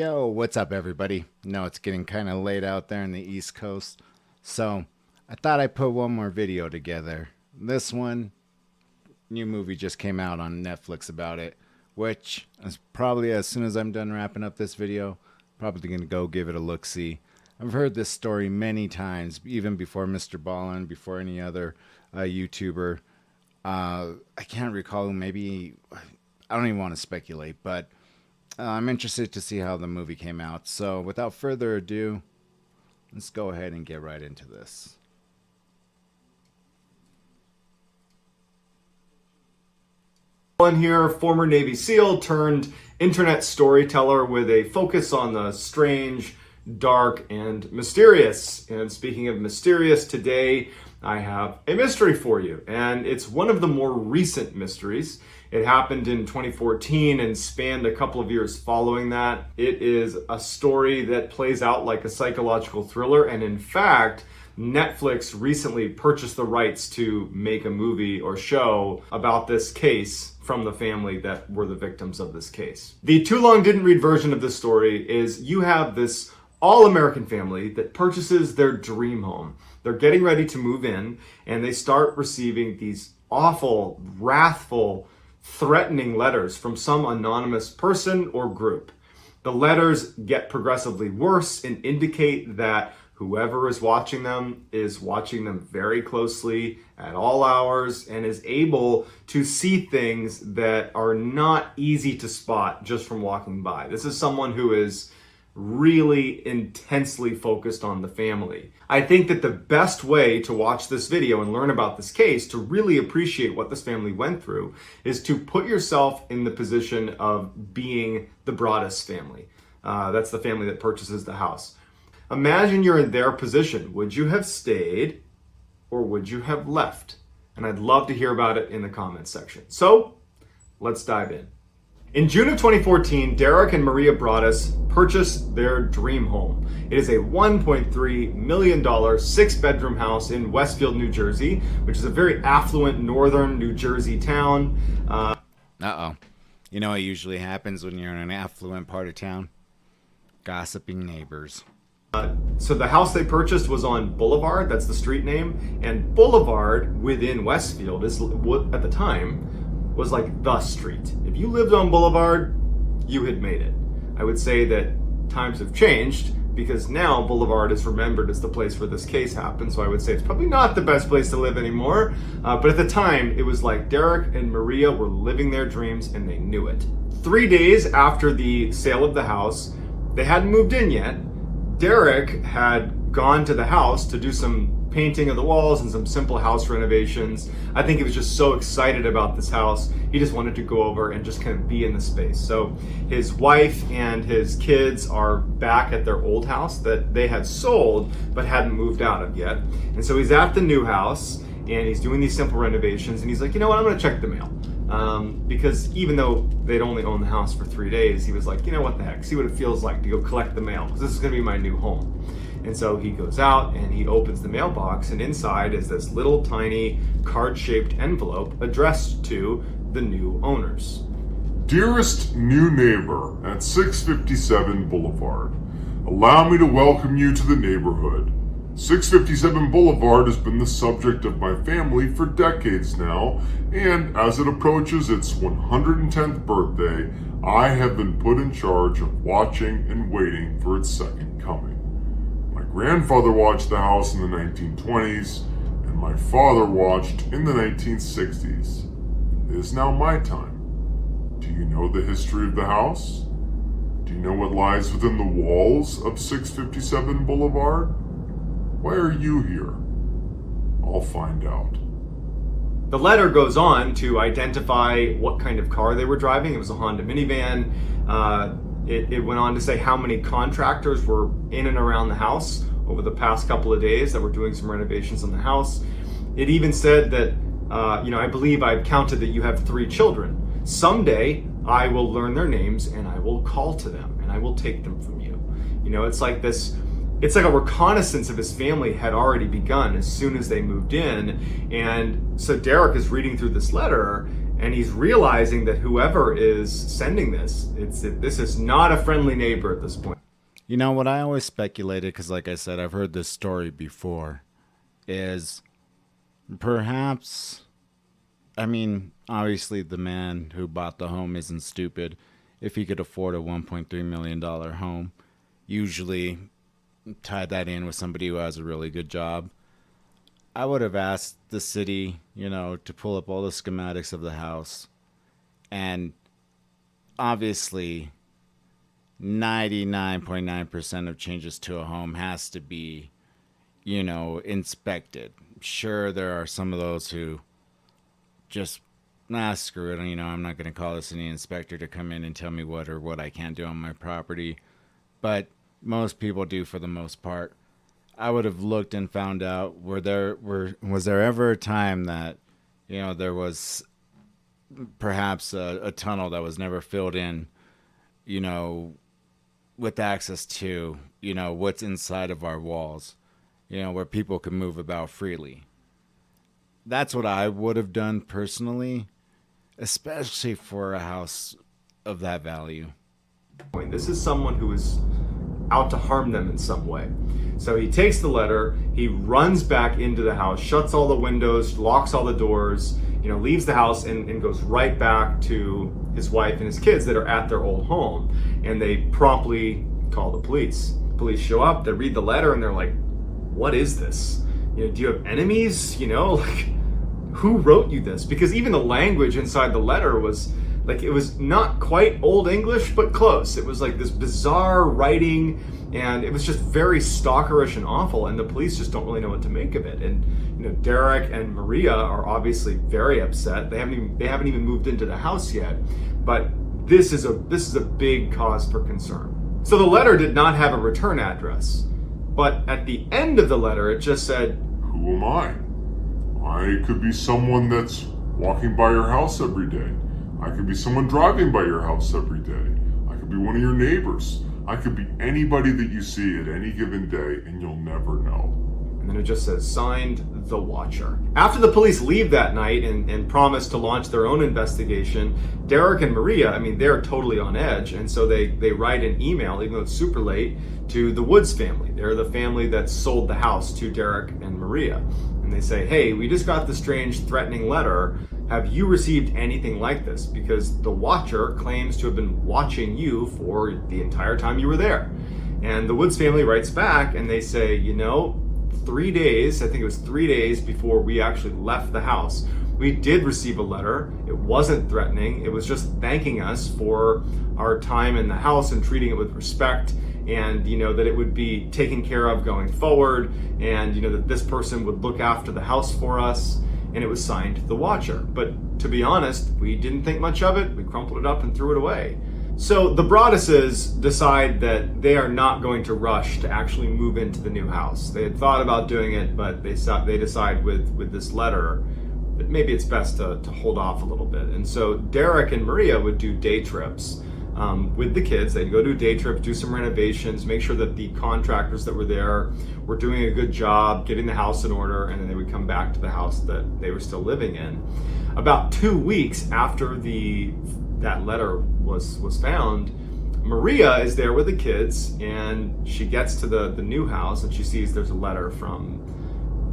Yo, what's up, everybody? No, it's getting kind of late out there in the East Coast, so I thought I'd put one more video together. This one, new movie just came out on Netflix about it, which is probably as soon as I'm done wrapping up this video, probably gonna go give it a look-see. I've heard this story many times, even before MRBelln, before any other YouTuber. I can't recall, maybe, I don't even want to speculate, but I'm interested to see how the movie came out. So without further ado, let's go ahead and get right into this. MRBelln here, former Navy SEAL turned internet storyteller with a focus on the strange, dark, and mysterious. And speaking of mysterious, today I have a mystery for you, and it's one of the more recent mysteries. It happened in 2014 and spanned a couple of years following that. It is a story that plays out like a psychological thriller, and in fact, Netflix recently purchased the rights to make a movie or show about this case from the family that were the victims of this case. The too long didn't read version of this story is you have this all-American family that purchases their dream home. They're getting ready to move in, and they start receiving these awful, wrathful, threatening letters from some anonymous person or group. The letters get progressively worse and indicate that whoever is watching them very closely at all hours and is able to see things that are not easy to spot just from walking by. This is someone who is really intensely focused on the family. I think that the best way to watch this video and learn about this case, to really appreciate what this family went through, is to put yourself in the position of being the Broaddus family. That's the family that purchases the house. Imagine you're in their position. Would you have stayed or would you have left? And I'd love to hear about it in the comments section. So let's dive in. In June of 2014, Derek and Maria Broaddus purchased their dream home. It is a $1.3 million 6-bedroom house in Westfield, New Jersey, which is a very affluent northern New Jersey town. Uh-oh. You know what usually happens when you're in an affluent part of town? Gossiping neighbors. So the house they purchased was on Boulevard, that's the street name, and Boulevard within Westfield is what at the time was like the street. If you lived on Boulevard, you had made it. I would say that times have changed because now Boulevard is remembered as the place where this case happened. So I would say it's probably not the best place to live anymore. But at the time, it was like Derek and Maria were living their dreams and they knew it. 3 days after the sale of the house, they hadn't moved in yet. Derek had gone to the house to do some painting of the walls and some simple house renovations. I think he was just so excited about this house. He just wanted to go over and just kind of be in the space. So his wife and his kids are back at their old house that they had sold but hadn't moved out of yet. And so he's at the new house and he's doing these simple renovations and he's like, you know what, I'm gonna check the mail. Because even though they'd only owned the house for 3 days, he was like, you know what the heck, see what it feels like to go collect the mail, because this is gonna be my new home. And so he goes out and he opens the mailbox, and inside is this little tiny card-shaped envelope addressed to the new owners. Dearest new neighbor at 657 Boulevard, allow me to welcome you to the neighborhood. 657 Boulevard has been the subject of my family for decades now, and as it approaches its 110th birthday, I have been put in charge of watching and waiting for its second coming. My grandfather watched the house in the 1920s, and my father watched in the 1960s. It is now my time. Do you know the history of the house? Do you know what lies within the walls of 657 Boulevard? Why are you here? I'll find out. The letter goes on to identify what kind of car they were driving. It was a Honda minivan. It went on to say how many contractors were in and around the house over the past couple of days that were doing some renovations on the house. It even said that, I believe I've counted that you have 3 children. Someday I will learn their names and I will call to them and I will take them from you. It's like this. It's like a reconnaissance of his family had already begun as soon as they moved in. And so Derek is reading through this letter And he's realizing that whoever is sending this is not a friendly neighbor at this point. You know what I always speculated, because like I said, I've heard this story before, is perhaps, I mean, obviously the man who bought the home isn't stupid. If he could afford a $1.3 million home, usually tie that in with somebody who has a really good job. I would have asked the city, to pull up all the schematics of the house. And obviously, 99.9% of changes to a home has to be, inspected. Sure, there are some of those who just, screw it. I'm not going to call this any inspector to come in and tell me what I can't do on my property. But most people do for the most part. I would have looked and found out was there ever a time that there was perhaps a tunnel that was never filled in, with access to what's inside of our walls, where people can move about freely. That's what I would have done personally, especially for a house of that value. This is someone who is out to harm them in some way. So he takes the letter, he runs back into the house, shuts all the windows, locks all the doors, leaves the house and goes right back to his wife and his kids that are at their old home. And they promptly call the police. Police show up, they read the letter, and they're like, what is this? Do you have enemies? Who wrote you this? Because even the language inside the letter was it was not quite Old English, but close. It was like this bizarre writing, and it was just very stalkerish and awful, and the police just don't really know what to make of it. And Derek and Maria are obviously very upset. They haven't even moved into the house yet, but this is a big cause for concern. So the letter did not have a return address, but at the end of the letter it just said, "Who am I? I could be someone that's walking by your house every day. I could be someone driving by your house every day. I could be one of your neighbors. I could be anybody that you see at any given day, and you'll never know." And then it just says, signed, The Watcher. After the police leave that night and promise to launch their own investigation, Derek and Maria, they're totally on edge. And so they write an email, even though it's super late, to the Woods family. They're the family that sold the house to Derek and Maria. And they say, hey, we just got the strange threatening letter. Have you received anything like this? Because the Watcher claims to have been watching you for the entire time you were there. And the Woods family writes back and they say, 3 days, I think it was 3 days before we actually left the house, we did receive a letter. It wasn't threatening. It was just thanking us for our time in the house and treating it with respect, and that it would be taken care of going forward, and that this person would look after the house for us. And it was signed The Watcher. But to be honest, we didn't think much of it. We crumpled it up and threw it away. So the Broadduses decide that they are not going to rush to actually move into the new house. They had thought about doing it, but they decide with this letter that maybe it's best to hold off a little bit. And so Derek and Maria would do day trips with the kids. They'd go do day trips, do some renovations, make sure that the contractors that were there were doing a good job getting the house in order, and then they would come back to the house that they were still living in. About 2 weeks after that letter was found, Maria is there with the kids, and she gets to the new house and she sees there's a letter from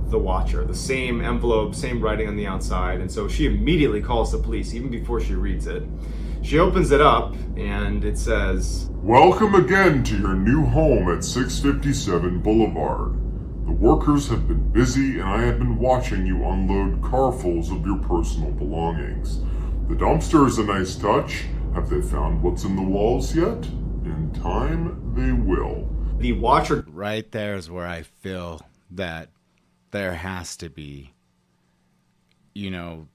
the Watcher, the same envelope, same writing on the outside. And so she immediately calls the police even before she reads it. She opens it up and it says, "Welcome again to your new home at 657 Boulevard. The workers have been busy and I have been watching you unload carfuls of your personal belongings. The dumpster is a nice touch. Have they found what's in the walls yet? In time, they will." The Watcher. Right there is where I feel that there has to be, I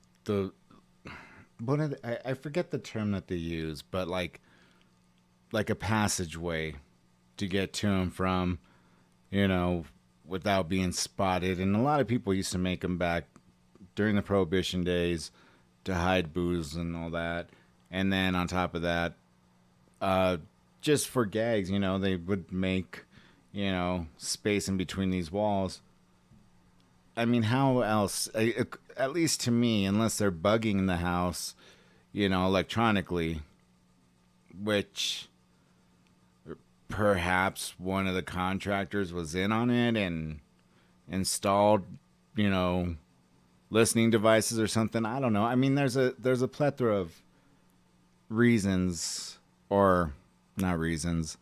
forget the term that they use, but like a passageway to get to and from, without being spotted. And a lot of people used to make them back during the Prohibition days to hide booze and all that. And then on top of that, just for gags, they would make, space in between these walls. I mean, how else? At least to me, unless they're bugging the house, electronically, which perhaps one of the contractors was in on it and installed, you know, listening devices or something. I don't know. I mean, there's a plethora of reasons, or not reasons,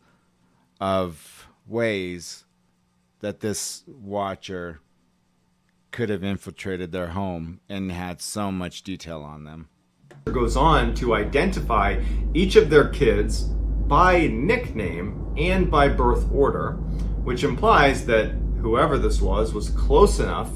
of ways that this watcher could have infiltrated their home and had so much detail on them. Goes on to identify each of their kids by nickname and by birth order, which implies that whoever this was close enough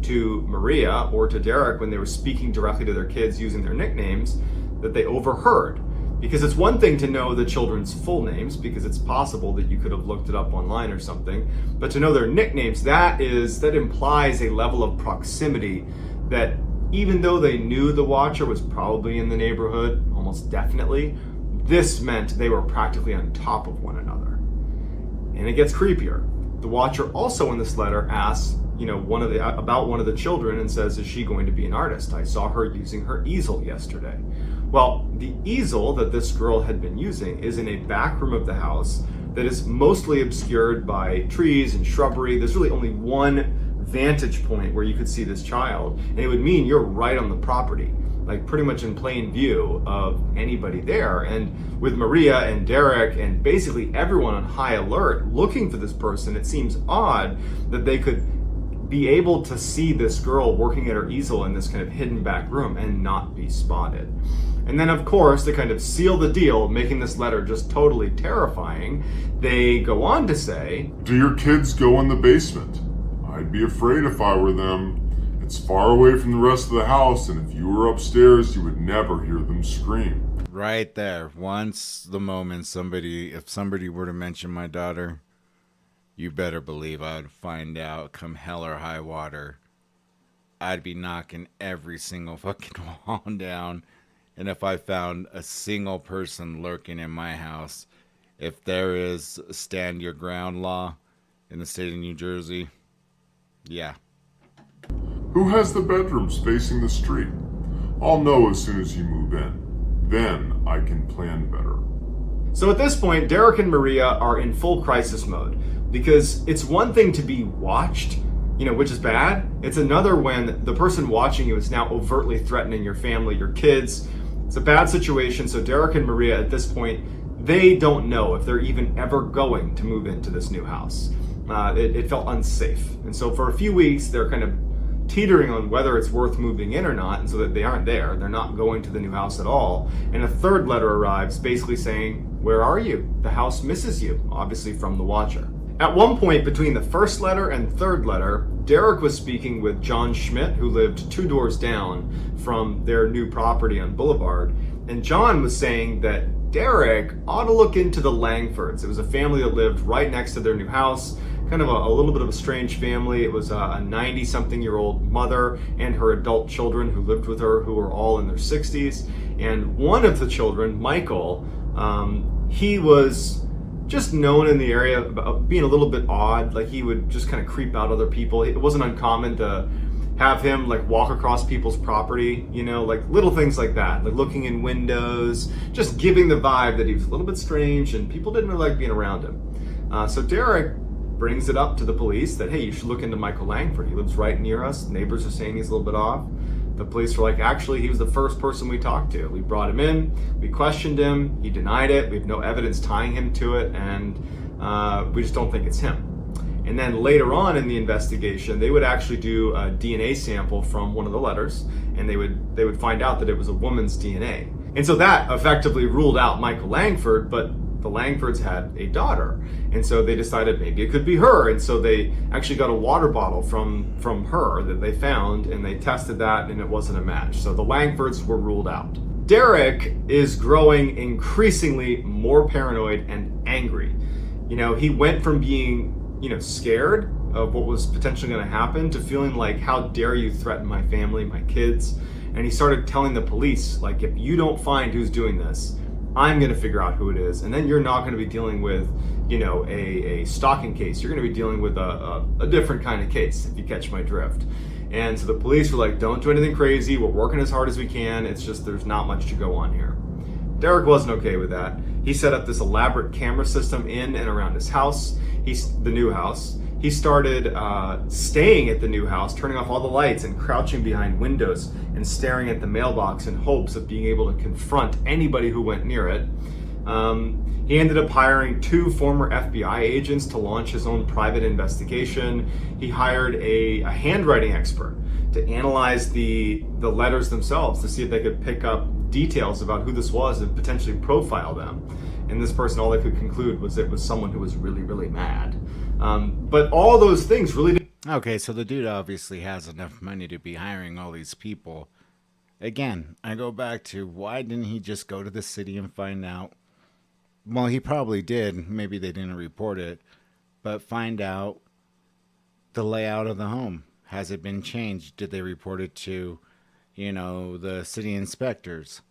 to Maria or to Derek when they were speaking directly to their kids using their nicknames that they overheard. Because it's one thing to know the children's full names, because it's possible that you could have looked it up online or something, but to know their nicknames, that implies a level of proximity that even though they knew the watcher was probably in the neighborhood, almost definitely, this meant they were practically on top of one another. And it gets creepier. The watcher also in this letter asks, about one of the children and says, is she going to be an artist? I saw her using her easel yesterday. Well, the easel that this girl had been using is in a back room of the house that is mostly obscured by trees and shrubbery. There's really only one vantage point where you could see this child, and it would mean you're right on the property, like pretty much in plain view of anybody there. And with Maria and Derek and basically everyone on high alert looking for this person, it seems odd that they could be able to see this girl working at her easel in this kind of hidden back room and not be spotted. And then, of course, to kind of seal the deal, making this letter just totally terrifying, they go on to say, do your kids go in the basement? I'd be afraid if I were them. It's far away from the rest of the house, and if you were upstairs, you would never hear them scream. Right there. Once the moment if somebody were to mention my daughter, you better believe I would find out come hell or high water. I'd be knocking every single fucking wall down. And if I found a single person lurking in my house, if there is a stand your ground law in the state of New Jersey, yeah. Who has the bedrooms facing the street? I'll know as soon as you move in. Then I can plan better. So at this point, Derek and Maria are in full crisis mode, because it's one thing to be watched, which is bad. It's another when the person watching you is now overtly threatening your family, your kids. It's a bad situation. So Derek and Maria at this point, they don't know if they're even ever going to move into this new house. It felt unsafe. And so for a few weeks, they're kind of teetering on whether it's worth moving in or not, and so that they aren't there. They're not going to the new house at all. And a third letter arrives basically saying, where are you? The house misses you, obviously from the watcher. At one point between the first letter and third letter, Derek was speaking with John Schmidt, who lived 2 doors down from their new property on Boulevard. And John was saying that Derek ought to look into the Langfords. It was a family that lived right next to their new house, kind of a little bit of a strange family. It was a 90-something-year-old mother and her adult children who lived with her, who were all in their 60s. And one of the children, Michael, he was just known in the area about being a little bit odd. Like, he would just kind of creep out other people. It wasn't uncommon to have him like walk across people's property, like little things like that, like looking in windows, just giving the vibe that he was a little bit strange and people didn't really like being around him. So Derek brings it up to the police that, hey, you should look into Michael Langford. He lives right near us. Neighbors are saying he's a little bit off. The police were like, actually, he was the first person we talked to. We brought him in, we questioned him, he denied it, we have no evidence tying him to it, and we just don't think it's him. And then later on in the investigation, they would actually do a DNA sample from one of the letters, and they would find out that it was a woman's DNA. And so that effectively ruled out Michael Langford, but the Langfords had a daughter. And so they decided maybe it could be her. And so they actually got a water bottle from her that they found, and they tested that, and it wasn't a match. So the Langfords were ruled out. Derek is growing increasingly more paranoid and angry. He went from being, scared of what was potentially going to happen to feeling like, how dare you threaten my family, my kids? And he started telling the police, like, if you don't find who's doing this, I'm going to figure out who it is. And then you're not going to be dealing with, a stalking case. You're going to be dealing with a different kind of case, if you catch my drift. And so the police were like, don't do anything crazy. We're working as hard as we can. It's just there's not much to go on here. Derek wasn't okay with that. He set up this elaborate camera system in and around his house, the new house. He started staying at the new house, turning off all the lights and crouching behind windows and staring at the mailbox in hopes of being able to confront anybody who went near it. He ended up hiring 2 former FBI agents to launch his own private investigation. He hired a handwriting expert to analyze the letters themselves to see if they could pick up details about who this was and potentially profile them. And this person, all they could conclude was it was someone who was really, really mad. But all those things really didn't. Okay, so the dude obviously has enough money to be hiring all these people. Again, I go back to why didn't he just go to the city and find out? Well, he probably did. Maybe they didn't report it, but find out the layout of the home. Has it been changed? Did they report it to, the city inspectors?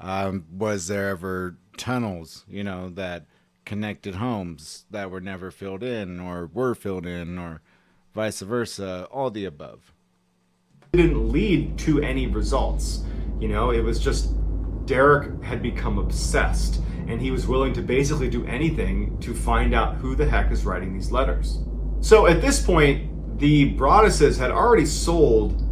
Was there ever tunnels, that connected homes that were never filled in or were filled in or vice versa? All the above. Didn't lead to any results. It was just Derek had become obsessed and he was willing to basically do anything to find out who the heck is writing these letters. So at this point, the Broadduses had already sold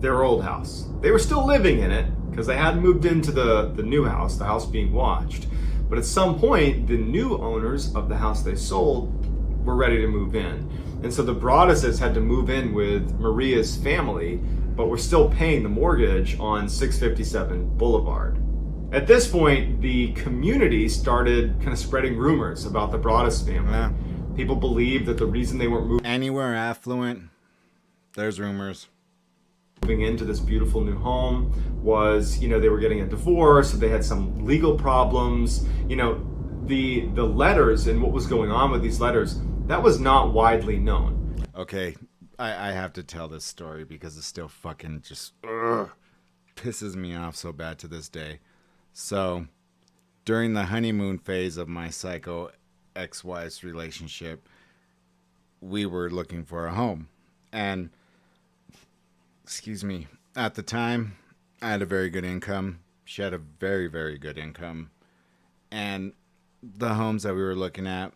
their old house. They were still living in it because they hadn't moved into the new house, the house being watched. But at some point, the new owners of the house they sold were ready to move in. And so the Broadduses had to move in with Maria's family, but were still paying the mortgage on 657 Boulevard. At this point, the community started kind of spreading rumors about the Broaddus family. Yeah. People believed that the reason they weren't moving Anywhere affluent, there's rumors. into this beautiful new home was, they were getting a divorce, they had some legal problems. The letters and what was going on with these letters, that was not widely known. Okay, I have to tell this story because it still fucking just pisses me off so bad to this day. So, during the honeymoon phase of my psycho ex-wife's relationship, we were looking for a home. And, excuse me, at the time, I had a very good income. She had a very, very good income. And the homes that we were looking at,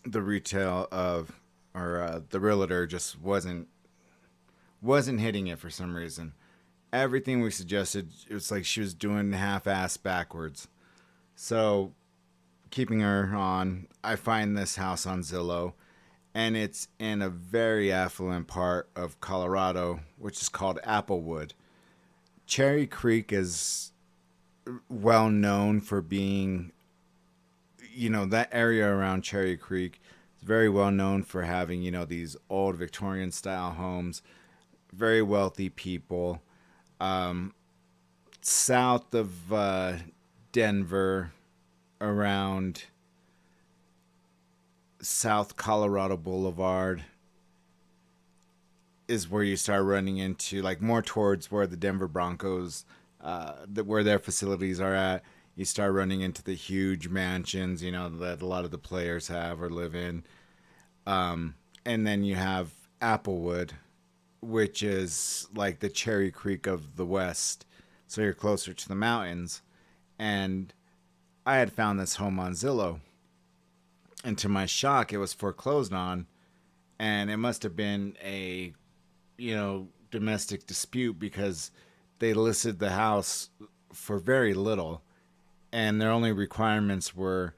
the retail of, or the realtor just wasn't hitting it for some reason. Everything we suggested, it was like she was doing half-ass backwards. So, keeping her on, I find this house on Zillow, and it's in a very affluent part of Colorado, which is called Applewood. Cherry Creek is well known for being, that area around Cherry Creek is very well known for having, these old Victorian style homes, very wealthy people. South of Denver, around South Colorado Boulevard, is where you start running into, like, more towards where the Denver Broncos, where their facilities are at. You start running into the huge mansions, that a lot of the players have or live in. And then you have Applewood, which is like the Cherry Creek of the West. So you're closer to the mountains. And I had found this home on Zillow. And to my shock, it was foreclosed on. And it must have been a, domestic dispute because they listed the house for very little. And their only requirements were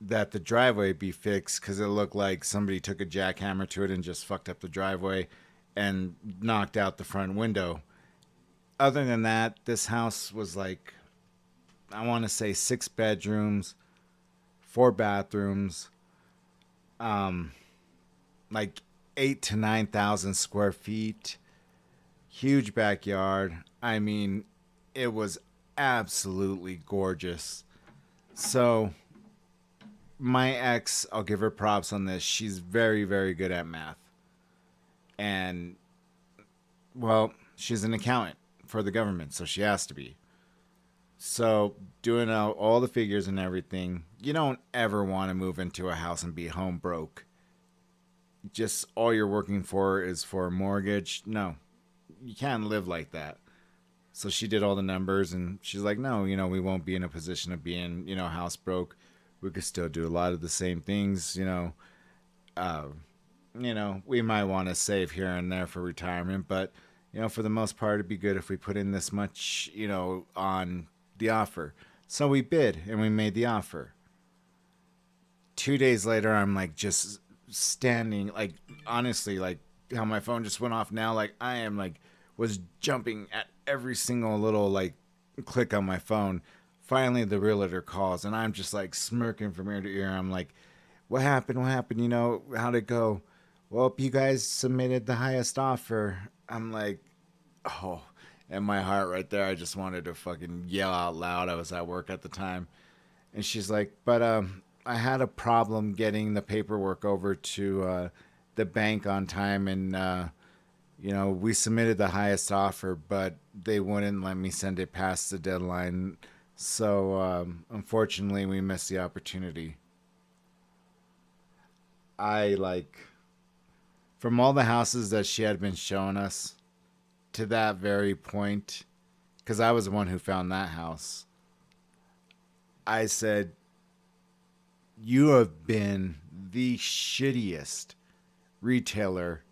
that the driveway be fixed because it looked like somebody took a jackhammer to it and just fucked up the driveway and knocked out the front window. Other than that, this house was like, I want to say 6 bedrooms, 4 bathrooms, like 8,000 to 9,000 square feet, huge backyard. I mean, it was absolutely gorgeous. So, my ex, I'll give her props on this. She's very, very good at math. And, well, she's an accountant for the government, so she has to be. So doing out all the figures and everything, you don't ever want to move into a house and be home broke. Just all you're working for is for a mortgage. No, you can't live like that. So she did all the numbers and she's like, no, we won't be in a position of being, house broke. We could still do a lot of the same things, uh, we might want to save here and there for retirement, but for the most part, it'd be good if we put in this much, on the offer. So we bid and we made the offer. 2 days later, I'm like just standing, like honestly, like how my phone just went off now. Like I am like was jumping at every single little like click on my phone. Finally, the realtor calls and I'm just like smirking from ear to ear. I'm like, what happened? What happened? How'd it go? Well, you guys submitted the highest offer. I'm like, oh, and my heart right there, I just wanted to fucking yell out loud. I was at work at the time. And she's like, but I had a problem getting the paperwork over to the bank on time. And, we submitted the highest offer, but they wouldn't let me send it past the deadline. So, unfortunately, we missed the opportunity. I like, from all the houses that she had been showing us to that very point, because I was the one who found that house, I said, you have been the shittiest retailer,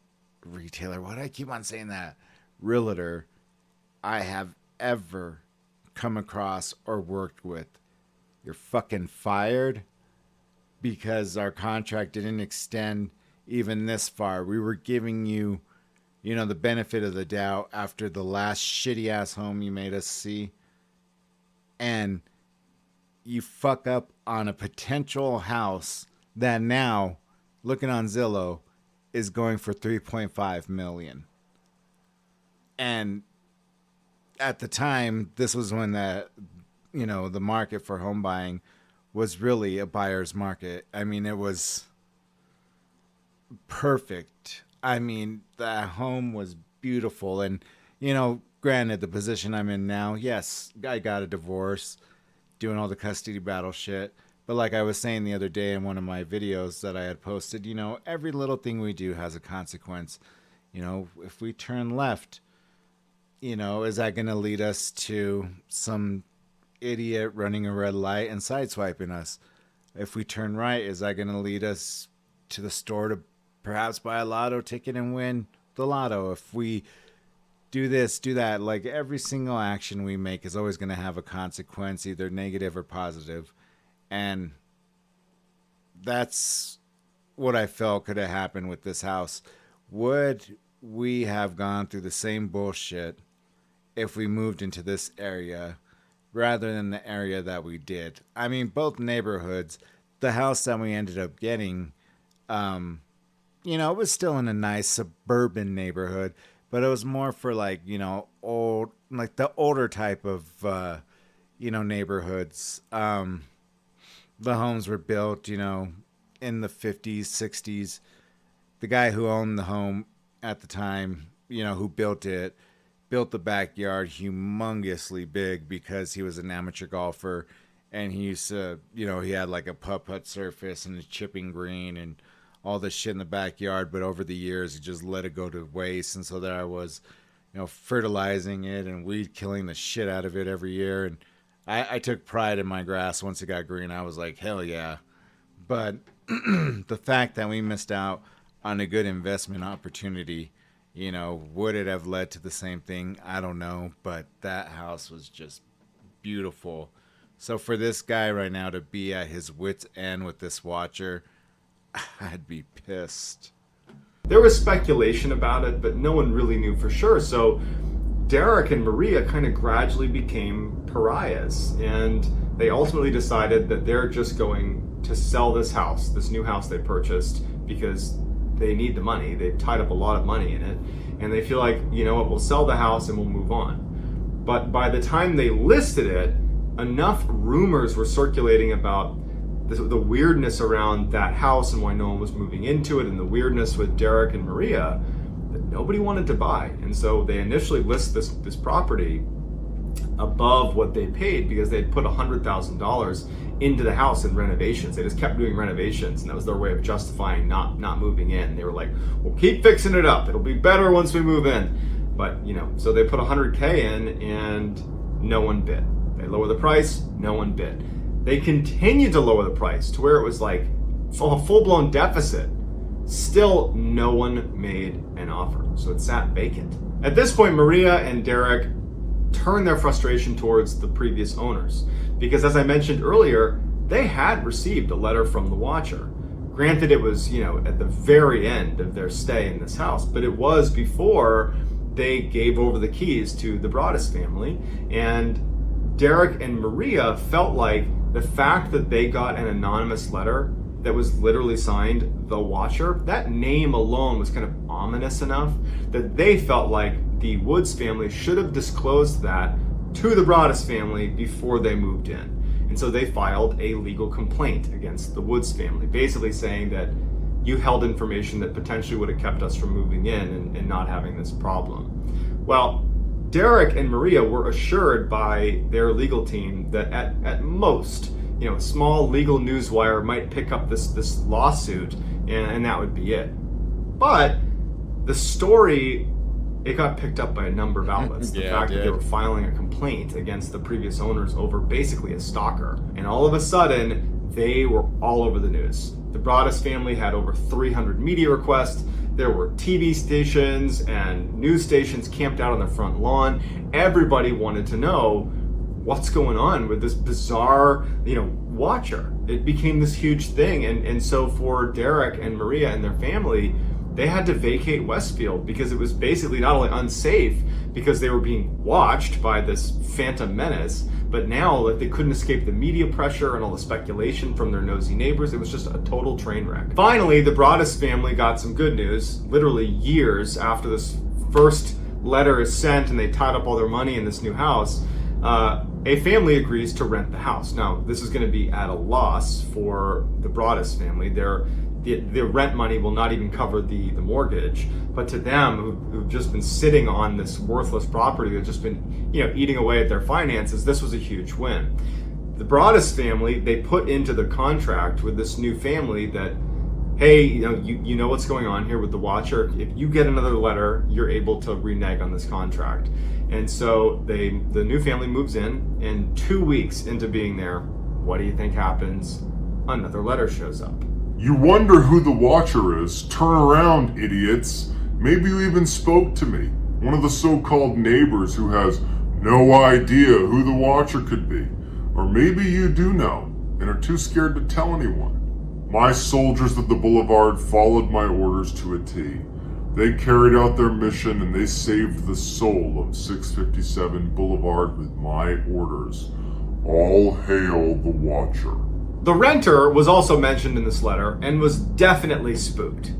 why do I keep on saying that? Realtor I have ever come across or worked with. You're fucking fired because our contract didn't extend even this far. We were giving you, the benefit of the doubt after the last shitty ass home you made us see. And you fuck up on a potential house that now, looking on Zillow, is going for 3.5 million. And at the time, this was when the market for home buying was really a buyer's market. I mean, it was perfect. I mean, the home was beautiful. And, granted, the position I'm in now, yes, I got a divorce, doing all the custody battle shit. But like I was saying the other day in one of my videos that I had posted, every little thing we do has a consequence. If we turn left, is that going to lead us to some idiot running a red light and sideswiping us? If we turn right, is that going to lead us to the store to perhaps buy a lotto ticket and win the lotto? If we do this, do that, like every single action we make is always going to have a consequence, either negative or positive. And that's what I felt could have happened with this house. Would we have gone through the same bullshit if we moved into this area rather than the area that we did? I mean, both neighborhoods, the house that we ended up getting, it was still in a nice suburban neighborhood, but it was more for like, old, like the older type of, neighborhoods. The homes were built, in the 50s, 60s. The guy who owned the home at the time, who built it, built the backyard humongously big because he was an amateur golfer. And he used to, he had like a putt-putt surface and a chipping green and all this shit in the backyard. But over the years, he just let it go to waste. And so there I was, fertilizing it and weed killing the shit out of it every year. And I took pride in my grass. Once it got green, I was like, hell yeah. But the fact that we missed out on a good investment opportunity, would it have led to the same thing? I don't know. But that house was just beautiful. So for this guy right now to be at his wit's end with this watcher, I'd be pissed. There was speculation about it, but no one really knew for sure. So Derek and Maria kind of gradually became pariahs, and they ultimately decided that they're just going to sell this house, this new house they purchased, because they need the money. They've tied up a lot of money in it, and they feel like, we'll sell the house and we'll move on. But by the time they listed it, enough rumors were circulating about the weirdness around that house and why no one was moving into it, and the weirdness with Derek and Maria, that nobody wanted to buy. And so they initially list this property above what they paid because they'd put $100,000 into the house in renovations. They just kept doing renovations, and that was their way of justifying not moving in. They were like, we'll keep fixing it up. It'll be better once we move in. But, so they put $100K in and no one bid. They lower the price, no one bid. They continued to lower the price to where it was like a full-blown deficit. Still, no one made an offer. So it sat vacant. At this point, Maria and Derek turned their frustration towards the previous owners. Because as I mentioned earlier, they had received a letter from the Watcher. Granted, it was, at the very end of their stay in this house, but it was before they gave over the keys to the Broaddus family. And Derek and Maria felt like the fact that they got an anonymous letter that was literally signed The Watcher, that name alone was kind of ominous enough that they felt like the Woods family should have disclosed that to the Broaddus family before they moved in. And so they filed a legal complaint against the Woods family, basically saying that you held information that potentially would have kept us from moving in and not having this problem. Well, Derek and Maria were assured by their legal team that at most, a small legal newswire might pick up this lawsuit and that would be it. But the story, it got picked up by a number of outlets. The fact that they were filing a complaint against the previous owners over basically a stalker. And all of a sudden, they were all over the news. The Broaddus family had over 300 media requests. There were TV stations and news stations camped out on their front lawn. Everybody wanted to know what's going on with this bizarre, Watcher. It became this huge thing. And so for Derek and Maria and their family, they had to vacate Westfield because it was basically not only unsafe because they were being watched by this phantom menace, but now they couldn't escape the media pressure and all the speculation from their nosy neighbors. It was just a total train wreck. Finally, the Broaddus family got some good news, literally years after this first letter is sent and they tied up all their money in this new house. A family agrees to rent the house. Now, this is going to be at a loss for the Broaddus family. The rent money will not even cover the mortgage, but to them who've just been sitting on this worthless property that's just been eating away at their finances, this was a huge win. The Broaddus family, they put into the contract with this new family that, hey, you know what's going on here with the Watcher. If you get another letter, you're able to renege on this contract. And so the new family moves in, and 2 weeks into being there, what do you think happens? Another letter shows up. You wonder who the Watcher is. Turn around, idiots. Maybe you even spoke to me. One of the so-called neighbors who has no idea who the Watcher could be. Or maybe you do know and are too scared to tell anyone. My soldiers of the Boulevard followed my orders to a T. They carried out their mission and they saved the soul of 657 Boulevard with my orders. All hail the Watcher. The renter was also mentioned in this letter and was definitely spooked.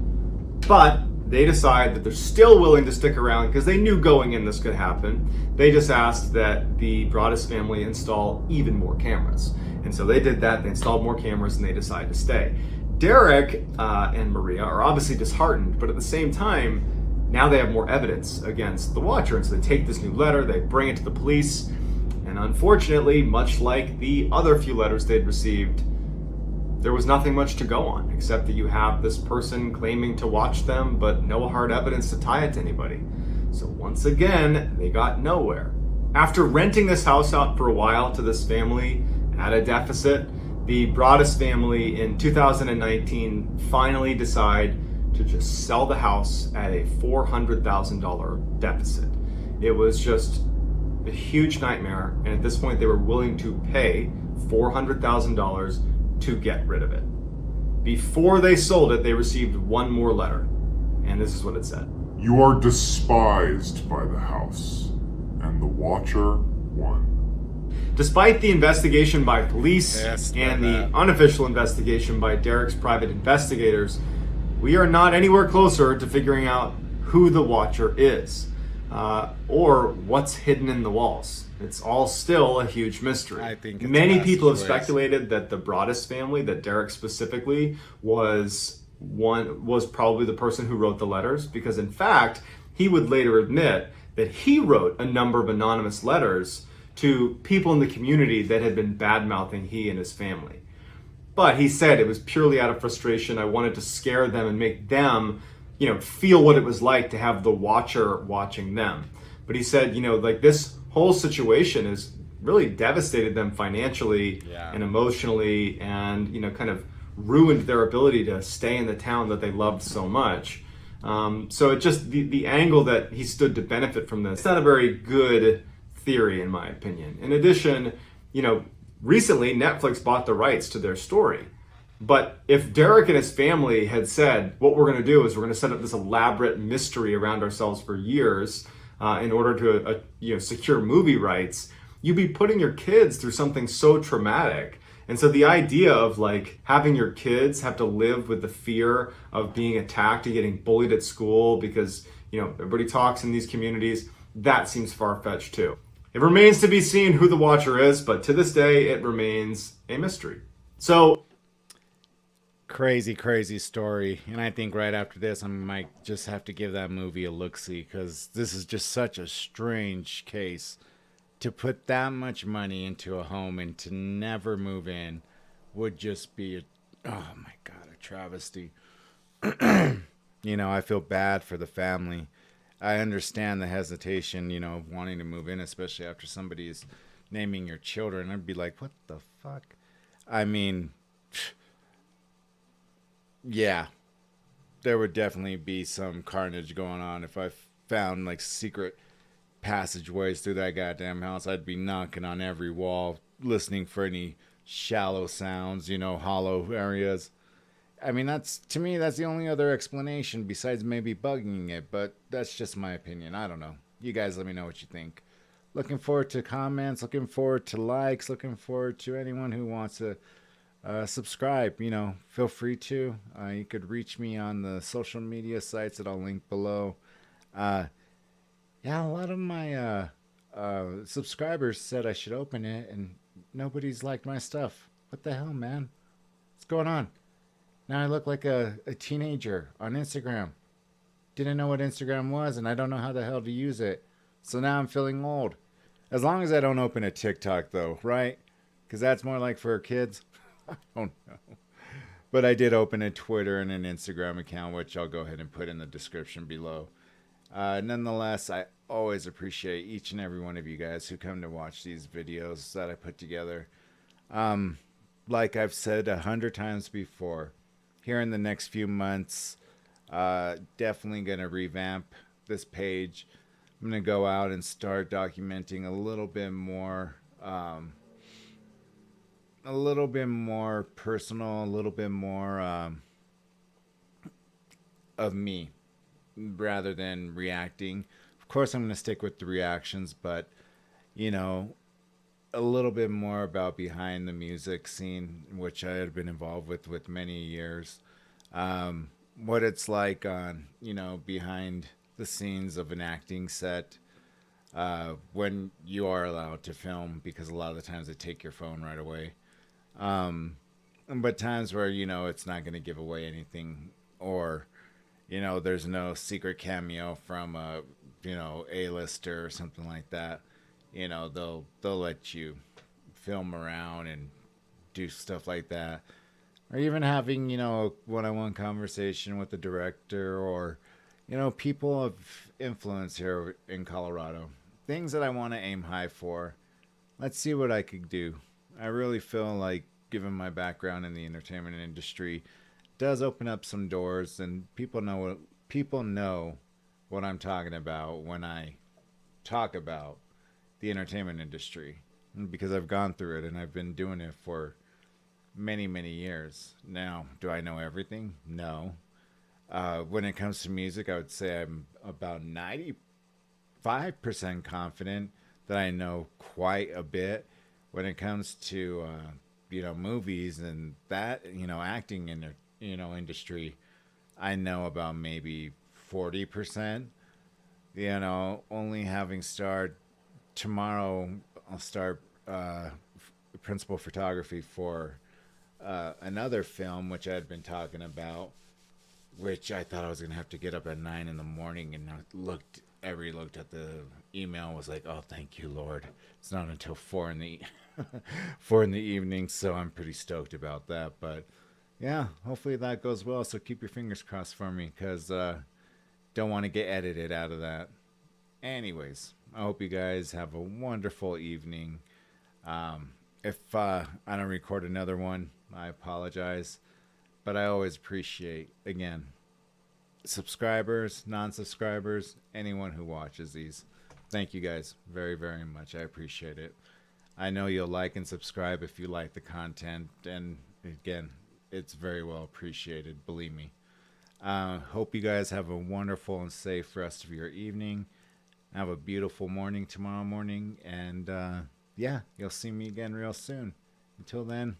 But they decide that they're still willing to stick around because they knew going in this could happen. They just asked that the Broaddus family install even more cameras. And so they did that. They installed more cameras and they decided to stay. Derek and Maria are obviously disheartened, but at the same time, now they have more evidence against the Watcher. And so they take this new letter, they bring it to the police, and unfortunately, much like the other few letters they'd received, there was nothing much to go on, except that you have this person claiming to watch them, but no hard evidence to tie it to anybody. So once again, they got nowhere. After renting this house out for a while to this family at a deficit, the Broaddus family in 2019 finally decide to just sell the house at a $400,000 deficit. It was just a huge nightmare, and at this point they were willing to pay $400,000 to get rid of it. Before they sold it, they received one more letter, and this is what it said. You are despised by the house, and the Watcher won. Despite the investigation by police and the unofficial investigation by Derek's private investigators, we are not anywhere closer to figuring out who the Watcher is, or what's hidden in the walls. It's all still a huge mystery. I think it's many a people have place. speculated that the Broaddus family, that Derek specifically, was probably the person who wrote the letters, because in fact, he would later admit that he wrote a number of anonymous letters to people in the community that had been bad-mouthing he and his family. But he said it was purely out of frustration. I wanted to scare them and make them, feel what it was like to have the watcher watching them. But he said, like this whole situation has really devastated them financially and emotionally, and, kind of ruined their ability to stay in the town that they loved so much. So it just, the angle that he stood to benefit from this, it's not a very good theory in my opinion. In addition, recently Netflix bought the rights to their story. But if Derek and his family had said, what we're going to do is we're going to set up this elaborate mystery around ourselves for years in order to secure movie rights, you'd be putting your kids through something so traumatic. And so the idea of like having your kids have to live with the fear of being attacked and getting bullied at school because, everybody talks in these communities, that seems far-fetched too. It remains to be seen who the watcher is, but to this day, it remains a mystery. So, crazy story. And I think right after this, I might just have to give that movie a look-see, because this is just such a strange case. To put that much money into a home and to never move in would just be oh my God, a travesty. I feel bad for the family. I understand the hesitation, of wanting to move in, especially after somebody is naming your children. I'd be like, what the fuck? I mean, yeah, there would definitely be some carnage going on if I found like secret passageways through that goddamn house. I'd be knocking on every wall, listening for any shallow sounds, hollow areas. I mean, to me, that's the only other explanation besides maybe bugging it, but that's just my opinion. I don't know. You guys let me know what you think. Looking forward to comments, looking forward to likes, looking forward to anyone who wants to subscribe. Feel free to. You could reach me on the social media sites that I'll link below. Yeah, a lot of my subscribers said I should open it, and nobody's liked my stuff. What the hell, man? What's going on? Now I look like a teenager on Instagram. Didn't know what Instagram was, and I don't know how the hell to use it. So now I'm feeling old. As long as I don't open a TikTok, though, right? Because that's more like for kids. I don't know. But I did open a Twitter and an Instagram account, which I'll go ahead and put in the description below. Nonetheless, I always appreciate each and every one of you guys who come to watch these videos that I put together. Like I've said 100 times before, here in the next few months, definitely going to revamp this page. I'm going to go out and start documenting a little bit more personal, a little bit more of me rather than reacting. Of course, I'm going to stick with the reactions, but, a little bit more about behind the music scene, which I had been involved with many years. What it's like on, behind the scenes of an acting set when you are allowed to film, because a lot of the times they take your phone right away. But times where, it's not going to give away anything, or, there's no secret cameo from a, A-lister or something like that. They'll let you film around and do stuff like that, or even having a one-on-one conversation with the director, or people of influence here in Colorado. Things that I want to aim high for. Let's see what I could do. I really feel like, given my background in the entertainment industry, does open up some doors, and people know what I'm talking about when I talk about the entertainment industry, because I've gone through it and I've been doing it for many years. Now, do I know everything? No. When it comes to music, I would say I'm about 95% confident that I know quite a bit. When it comes to movies and that, acting in the industry, I know about maybe 40%. Only having started tomorrow, I'll start principal photography for another film, which I had been talking about, which I thought I was going to have to get up at 9 in the morning, and I looked everybody looked at the email and was like, "Oh, thank you, Lord." It's not until 4 in the evening, so I'm pretty stoked about that. But yeah, hopefully that goes well. So keep your fingers crossed for me, because don't want to get edited out of that. Anyways, I hope you guys have a wonderful evening. If I don't record another one, I apologize. But I always appreciate, again, subscribers, non subscribers, anyone who watches these. Thank you guys very, very much. I appreciate it. I know you'll like and subscribe if you like the content. And again, it's very well appreciated, believe me. Hope you guys have a wonderful and safe rest of your evening. Have a beautiful morning tomorrow morning. And yeah, you'll see me again real soon. Until then,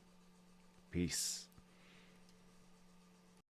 peace.